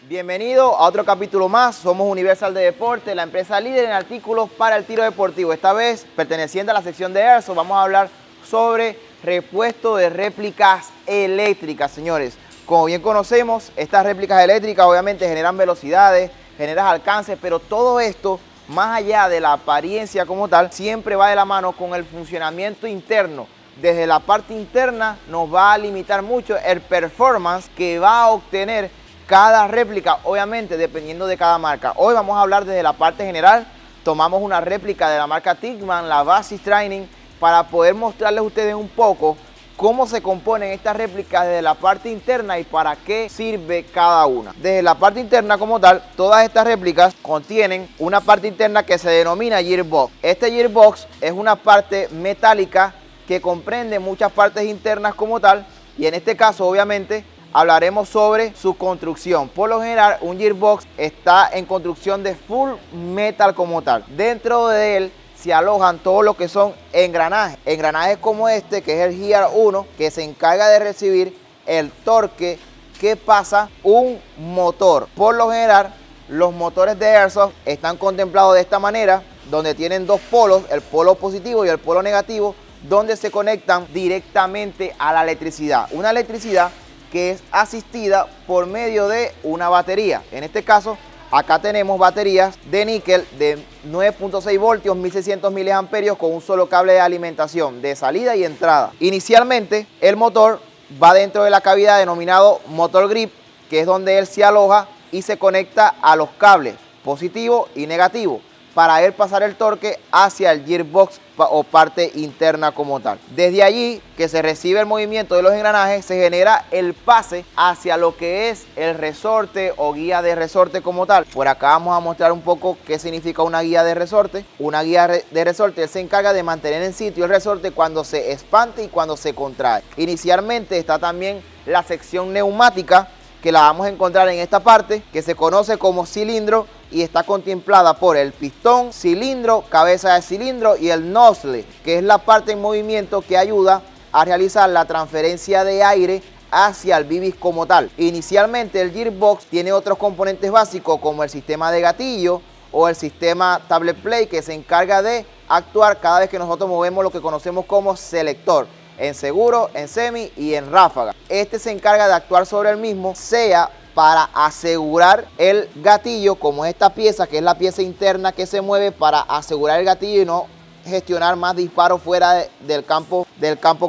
Bienvenido a otro capítulo más. Somos Universal de Deporte, la empresa líder en artículos para el tiro deportivo. Esta vez, perteneciente a la sección de Airsoft, vamos a hablar sobre repuesto de réplicas eléctricas, señores. Como bien conocemos, estas réplicas eléctricas obviamente generan velocidades, generan alcances, pero todo esto, más allá de la apariencia como tal, siempre va de la mano con el funcionamiento interno. Desde la parte interna nos va a limitar mucho el performance que va a obtener cada réplica, obviamente dependiendo de cada marca. Hoy vamos a hablar desde la parte general. Tomamos una réplica de la marca Tickman, la Basis Training, para poder mostrarles a ustedes un poco cómo se componen estas réplicas desde la parte interna y para qué sirve cada una. Desde la parte interna como tal, todas estas réplicas contienen una parte interna que se denomina gearbox. Este gearbox es una parte metálica que comprende muchas partes internas como tal, y en este caso obviamente hablaremos sobre su construcción. Por lo general, un gearbox está en construcción de full metal como tal. Dentro de él se alojan todo lo que son engranajes. Engranajes como este, que es el Gear 1, que se encarga de recibir el torque que pasa un motor. Por lo general, los motores de Airsoft están contemplados de esta manera, donde tienen dos polos, el polo positivo y el polo negativo, donde se conectan directamente a la electricidad. Una electricidad que es asistida por medio de una batería. En este caso, acá tenemos baterías de níquel de 9.6 voltios, 1600 miliamperios con un solo cable de alimentación de salida y entrada. Inicialmente, el motor va dentro de la cavidad denominado motor grip, que es donde él se aloja y se conecta a los cables positivo y negativo para él pasar el torque hacia el gearbox o parte interna como tal. Desde allí que se recibe el movimiento de los engranajes, se genera el pase hacia lo que es el resorte o guía de resorte como tal. Por acá vamos a mostrar un poco qué significa una guía de resorte. Una guía de resorte se encarga de mantener en sitio el resorte cuando se expande y cuando se contrae. Inicialmente está también la sección neumática, que la vamos a encontrar en esta parte, que se conoce como cilindro y está contemplada por el pistón, cilindro, cabeza de cilindro y el nozzle, que es la parte en movimiento que ayuda a realizar la transferencia de aire hacia el bibis como tal. Inicialmente el gearbox tiene otros componentes básicos como el sistema de gatillo o el sistema tablet play, que se encarga de actuar cada vez que nosotros movemos lo que conocemos como selector, en seguro, en semi y en ráfaga. Este se encarga de actuar sobre el mismo, sea para asegurar el gatillo, como esta pieza, que es la pieza interna que se mueve para asegurar el gatillo y no gestionar más disparos fuera del campo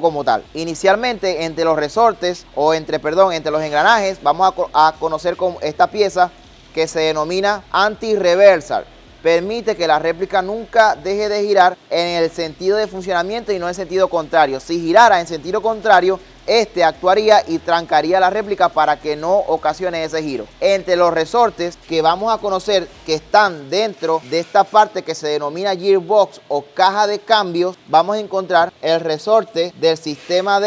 como tal. Inicialmente, entre los resortes o entre los engranajes, vamos a conocer con esta pieza que se denomina anti-reversal. Permite que la réplica nunca deje de girar en el sentido de funcionamiento y no en sentido contrario. Si girara en sentido contrario, este actuaría y trancaría la réplica para que no ocasione ese giro. Entre los resortes que vamos a conocer que están dentro de esta parte que se denomina gearbox o caja de cambios, vamos a encontrar el resorte del sistema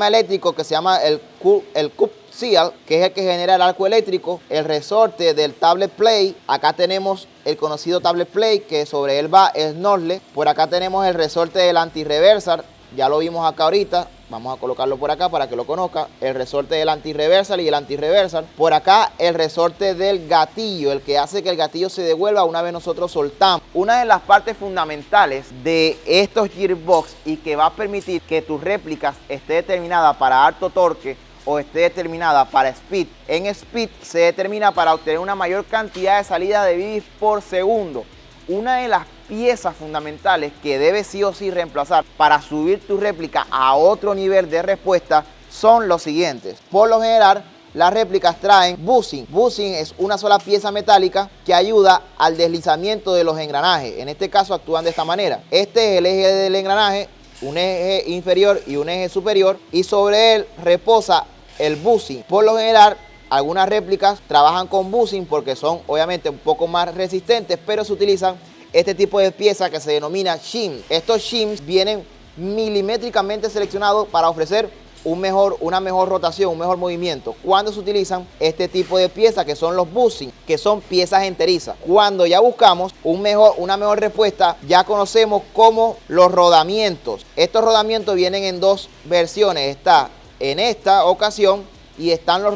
eléctrico que se llama el cup seal, que es el que genera el arco eléctrico, el resorte del tablet play. Acá tenemos el conocido tablet play, que sobre él va el nozzle. Por acá tenemos el resorte del anti-reversal, ya lo vimos acá ahorita. Vamos a colocarlo por acá para que lo conozca. El resorte del anti-reversal y el anti-reversal. Por acá el resorte del gatillo, el que hace que el gatillo se devuelva una vez nosotros soltamos. Una de las partes fundamentales de estos gearbox y que va a permitir que tus réplicas esté determinada para alto torque o esté determinada para speed. En speed se determina para obtener una mayor cantidad de salida de bibis por segundo. Una de las piezas fundamentales que debes sí o sí reemplazar para subir tu réplica a otro nivel de respuesta son los siguientes. Por lo general, las réplicas traen bushing. Bushing es una sola pieza metálica que ayuda al deslizamiento de los engranajes. En este caso actúan de esta manera. Este es el eje del engranaje, un eje inferior y un eje superior, y sobre él reposa el bushing. Por lo general, algunas réplicas trabajan con bushing porque son obviamente un poco más resistentes, pero se utilizan este tipo de pieza que se denomina shim. Estos shims vienen milimétricamente seleccionados para ofrecer una mejor rotación, un mejor movimiento. Cuando se utilizan este tipo de piezas que son los bushing, que son piezas enterizas. Cuando ya buscamos una mejor respuesta, ya conocemos como los rodamientos. Estos rodamientos vienen en dos versiones. Está en esta ocasión y están los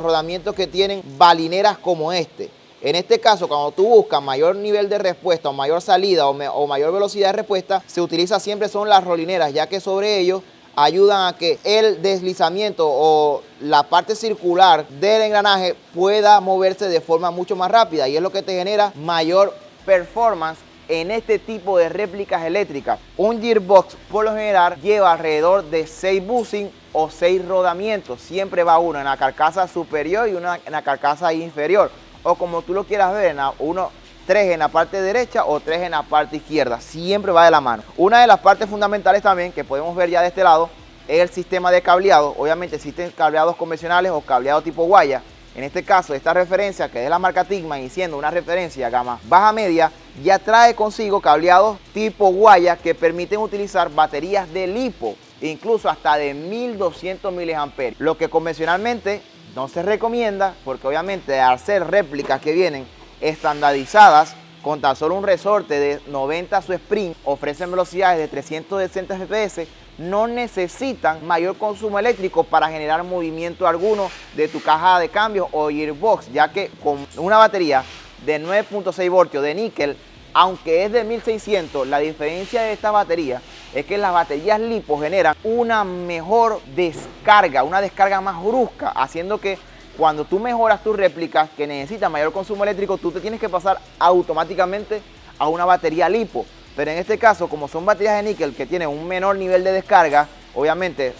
rodamientos que tienen balineras como este. En este caso, cuando tú buscas mayor nivel de respuesta o mayor salida o mayor velocidad de respuesta, se utiliza siempre son las rolineras, ya que sobre ellos ayudan a que el deslizamiento o la parte circular del engranaje pueda moverse de forma mucho más rápida, y es lo que te genera mayor performance en este tipo de réplicas eléctricas. Un gearbox por lo general lleva alrededor de 6 bushings o 6 rodamientos. Siempre va uno en la carcasa superior y uno en la carcasa inferior, o como tú lo quieras ver, uno 3 en la parte derecha o 3 en la parte izquierda. Siempre va de la mano. Una de las partes fundamentales también que podemos ver ya de este lado es el sistema de cableado. Obviamente existen cableados convencionales o cableado tipo guaya. En este caso, esta referencia, que es la marca Tickman y siendo una referencia gama baja media, ya trae consigo cableados tipo guaya que permiten utilizar baterías de lipo, incluso hasta de 1200 mAh, lo que convencionalmente no se recomienda, porque obviamente al ser réplicas que vienen estandarizadas con tan solo un resorte de 90 su sprint, ofrecen velocidades de 360 fps, no necesitan mayor consumo eléctrico para generar movimiento alguno de tu caja de cambios o gearbox, ya que con una batería de 9.6 voltios de níquel, aunque es de 1600, la diferencia de esta batería es que las baterías lipo generan una mejor descarga, una descarga más brusca, haciendo que cuando tú mejoras tus réplicas que necesitan mayor consumo eléctrico, tú te tienes que pasar automáticamente a una batería lipo. Pero en este caso, como son baterías de níquel que tienen un menor nivel de descarga, obviamente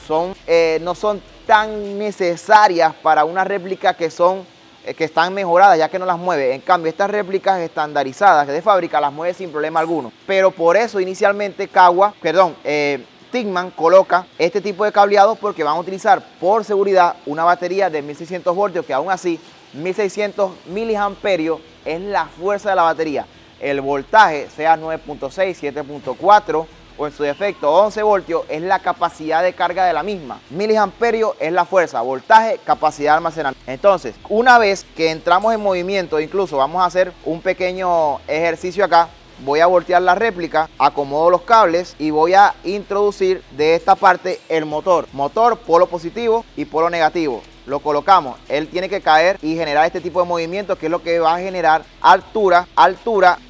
no son tan necesarias para una réplica que están mejoradas, ya que no las mueve. En cambio, estas réplicas estandarizadas de fábrica las mueve sin problema alguno. Pero por eso inicialmente Tickman coloca este tipo de cableados, porque van a utilizar por seguridad una batería de 1600 voltios, que aún así 1600 miliamperios es la fuerza de la batería. El voltaje, sea 9.6, 7.4 o en su defecto 11 voltios, es la capacidad de carga de la misma. Miliamperios es la fuerza, voltaje, capacidad de almacenamiento. Entonces, una vez que entramos en movimiento, incluso vamos a hacer un pequeño ejercicio acá. Voy a voltear la réplica, acomodo los cables y voy a introducir de esta parte el motor. Motor, polo positivo y polo negativo. Lo colocamos, él tiene que caer y generar este tipo de movimiento, que es lo que va a generar altura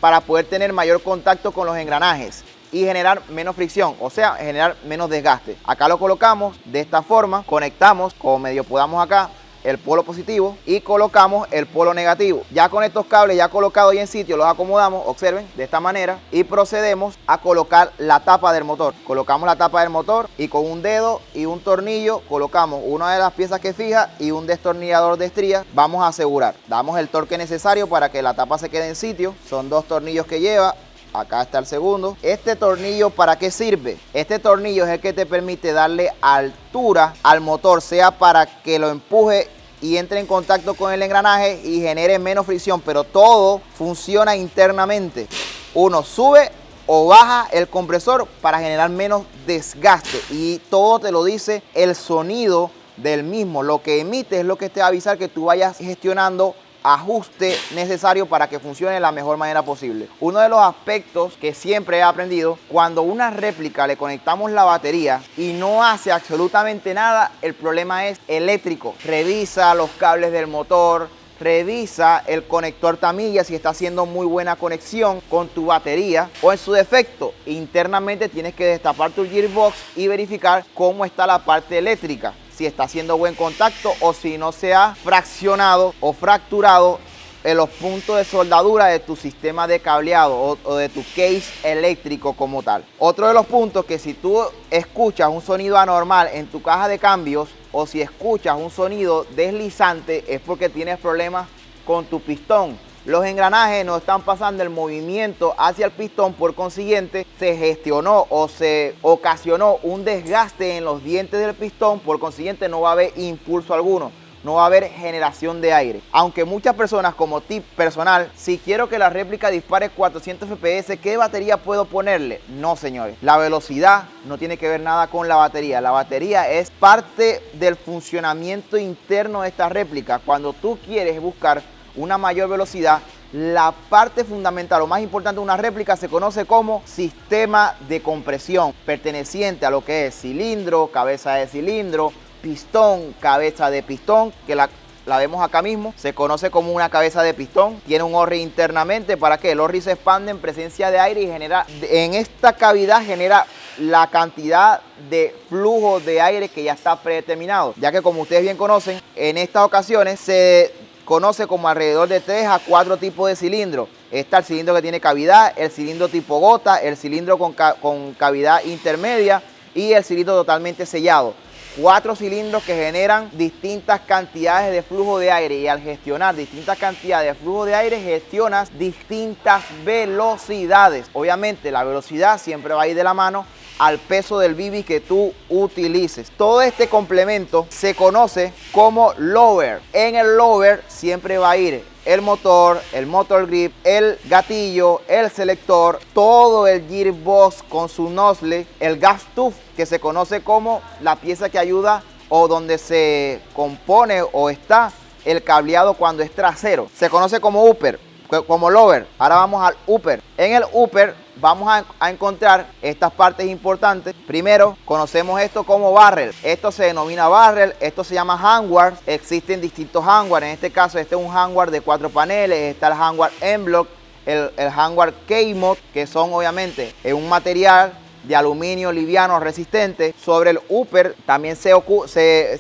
para poder tener mayor contacto con los engranajes y generar menos fricción, o sea, generar menos desgaste. Acá lo colocamos de esta forma, conectamos como medio podamos acá el polo positivo y colocamos el polo negativo. Ya con estos cables ya colocados y en sitio, los acomodamos, observen, de esta manera, y procedemos a colocar la tapa del motor. Colocamos la tapa del motor y con un dedo y un tornillo colocamos una de las piezas que fija y un destornillador de estrías. Vamos a asegurar, damos el torque necesario para que la tapa se quede en sitio. Son 2 tornillos que lleva. Acá está el segundo. Este tornillo, ¿para qué sirve? Este tornillo es el que te permite darle altura al motor, sea para que lo empuje y entre en contacto con el engranaje y genere menos fricción, pero todo funciona internamente. Uno sube o baja el compresor para generar menos desgaste, y todo te lo dice el sonido del mismo. Lo que emite es lo que te va a avisar que tú vayas gestionando ajuste necesario para que funcione de la mejor manera posible. Uno de los aspectos que siempre he aprendido, cuando a una réplica le conectamos la batería y no hace absolutamente nada, el problema es eléctrico. Revisa los cables del motor, revisa el conector tamilla si está haciendo muy buena conexión con tu batería, o en su defecto internamente tienes que destapar tu gearbox y verificar cómo está la parte eléctrica, si está haciendo buen contacto o si no se ha fraccionado o fracturado en los puntos de soldadura de tu sistema de cableado o de tu case eléctrico como tal. Otro de los puntos, que si tú escuchas un sonido anormal en tu caja de cambios o si escuchas un sonido deslizante, es porque tienes problemas con tu pistón. Los engranajes no están pasando el movimiento hacia el pistón, por consiguiente se gestionó o se ocasionó un desgaste en los dientes del pistón, por consiguiente no va a haber impulso alguno, no va a haber generación de aire. Aunque muchas personas, como tip personal, si quiero que la réplica dispare 400 fps, ¿qué batería puedo ponerle? No, señores, la velocidad no tiene que ver nada con la batería. La batería es parte del funcionamiento interno de esta réplica. Cuando tú quieres buscar una mayor velocidad, la parte fundamental o más importante de una réplica se conoce como sistema de compresión, perteneciente a lo que es cilindro, cabeza de cilindro, pistón, cabeza de pistón, que la vemos acá mismo, se conoce como una cabeza de pistón, tiene un ORRI internamente, ¿para qué? El ORRI se expande en presencia de aire y genera, en esta cavidad genera la cantidad de flujo de aire que ya está predeterminado, ya que como ustedes bien conocen, en estas ocasiones se conoce como alrededor de 3 a 4 tipos de cilindros. Está el cilindro que tiene cavidad, el cilindro tipo gota, el cilindro con cavidad intermedia y el cilindro totalmente sellado. 4 cilindros que generan distintas cantidades de flujo de aire, y al gestionar distintas cantidades de flujo de aire gestionas distintas velocidades. Obviamente la velocidad siempre va a ir de la mano al peso del BB que tú utilices. Todo este complemento se conoce como lower. En el lower siempre va a ir el motor, el motor grip, el gatillo, el selector, todo el gearbox con su nozzle, el gas tube, que se conoce como la pieza que ayuda o donde se compone o está el cableado cuando es trasero. Se conoce como upper, como lower. Ahora vamos al upper. En el upper vamos a encontrar estas partes importantes. Primero, conocemos esto como barrel. Esto se denomina barrel, esto se llama handguard. Existen distintos handguard. En este caso, este es un handguard de 4 paneles. Está el handguard M-block, el handguard K-mod, que son obviamente un material de aluminio liviano resistente. Sobre el upper también se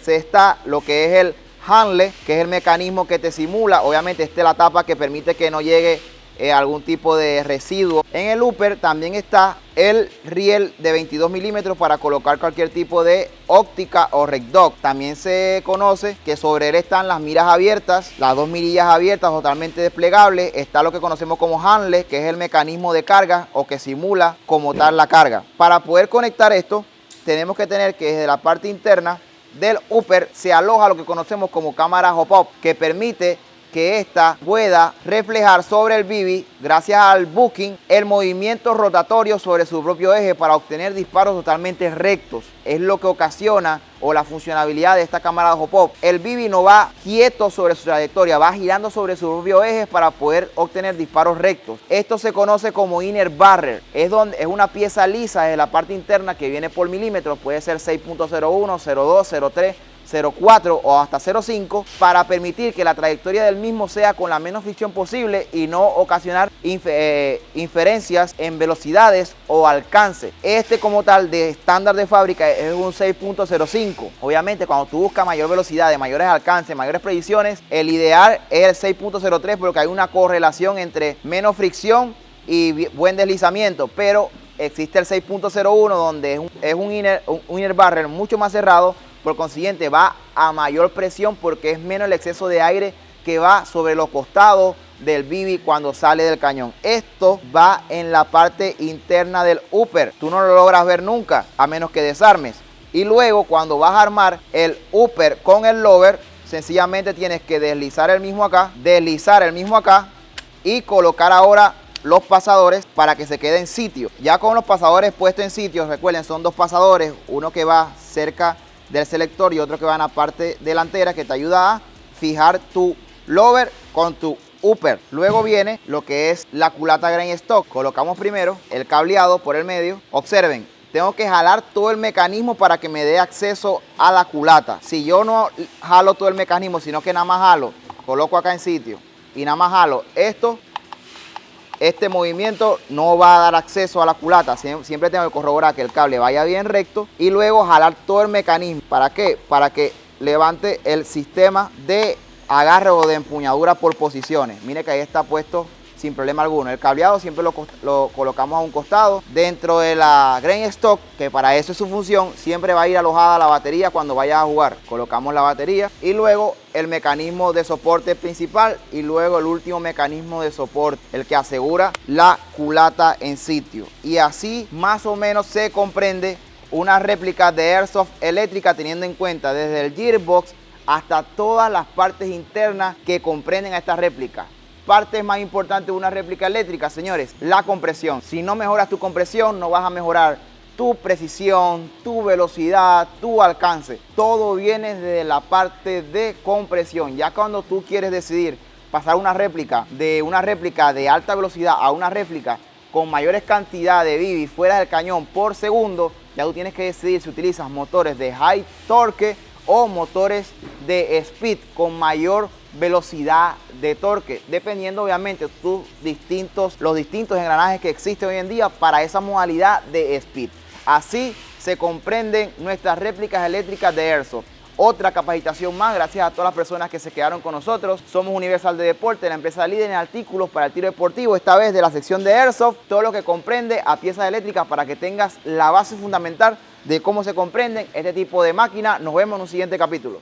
está lo que es el handle, que es el mecanismo que te simula. Obviamente esta es la tapa que permite que no llegue algún tipo de residuo. En el upper también está el riel de 22 milímetros para colocar cualquier tipo de óptica o red dot. También se conoce que sobre él están las miras abiertas, las 2 mirillas abiertas totalmente desplegables. Está lo que conocemos como handle, que es el mecanismo de carga o que simula como tal la carga. Para poder conectar esto tenemos que tener que desde la parte interna del upper se aloja lo que conocemos como cámara hop-up, que permite que ésta pueda reflejar sobre el BB, gracias al booking, el movimiento rotatorio sobre su propio eje para obtener disparos totalmente rectos. Es lo que ocasiona o la funcionalidad de esta cámara de hop-up. El BB no va quieto sobre su trayectoria, va girando sobre su propio eje para poder obtener disparos rectos. Esto se conoce como inner barrel. Es una pieza lisa de la parte interna que viene por milímetros, puede ser 6.01, 0.2, 0.3, 0.4 o hasta 0.5 para permitir que la trayectoria del mismo sea con la menos fricción posible y no ocasionar inferencias en velocidades o alcance. Este como tal de estándar de fábrica es un 6.05. Obviamente cuando tú buscas mayor velocidad, de mayores alcances, mayores predicciones, el ideal es el 6.03 porque hay una correlación entre menos fricción y buen deslizamiento, pero existe el 6.01 donde es un inner barrel mucho más cerrado. Por consiguiente va a mayor presión porque es menos el exceso de aire que va sobre los costados del BB cuando sale del cañón. Esto va en la parte interna del upper. Tú no lo logras ver nunca a menos que desarmes. Y luego cuando vas a armar el upper con el lower, sencillamente tienes que deslizar el mismo acá y colocar ahora los pasadores para que se quede en sitio. Ya con los pasadores puestos en sitio, recuerden, son 2 pasadores, uno que va cerca del selector y otro que va en la parte delantera, que te ayuda a fijar tu lower con tu upper. Luego viene lo que es la culata grain stock. Colocamos primero el cableado por el medio. Observen, tengo que jalar todo el mecanismo para que me dé acceso a la culata. Si yo no jalo todo el mecanismo, sino que nada más jalo, coloco acá en sitio y nada más jalo esto, este movimiento no va a dar acceso a la culata. Siempre tengo que corroborar que el cable vaya bien recto y luego jalar todo el mecanismo. ¿Para qué? Para que levante el sistema de agarre o de empuñadura por posiciones. Mire que ahí está puesto sin problema alguno. El cableado siempre lo colocamos a un costado. Dentro de la grain stock, que para eso es su función, siempre va a ir alojada la batería cuando vayas a jugar. Colocamos la batería y luego el mecanismo de soporte principal y luego el último mecanismo de soporte, el que asegura la culata en sitio. Y así más o menos se comprende una réplica de Airsoft eléctrica, teniendo en cuenta desde el gearbox hasta todas las partes internas que comprenden a esta réplica. Parte más importante de una réplica eléctrica, señores, la compresión. Si no mejoras tu compresión, no vas a mejorar tu precisión, tu velocidad, tu alcance. Todo viene desde la parte de compresión. Ya cuando tú quieres decidir pasar una réplica de alta velocidad a una réplica con mayores cantidades de BB fuera del cañón por segundo, ya tú tienes que decidir si utilizas motores de high torque o motores de speed con mayor velocidad de torque, dependiendo obviamente los distintos engranajes que existen hoy en día para esa modalidad de speed. Así se comprenden nuestras réplicas eléctricas de Airsoft. Otra capacitación más, gracias a todas las personas que se quedaron con nosotros. Somos Universal de Deporte, la empresa líder en artículos para el tiro deportivo, esta vez de la sección de Airsoft, todo lo que comprende a piezas eléctricas para que tengas la base fundamental de cómo se comprenden este tipo de máquinas. Nos vemos en un siguiente capítulo.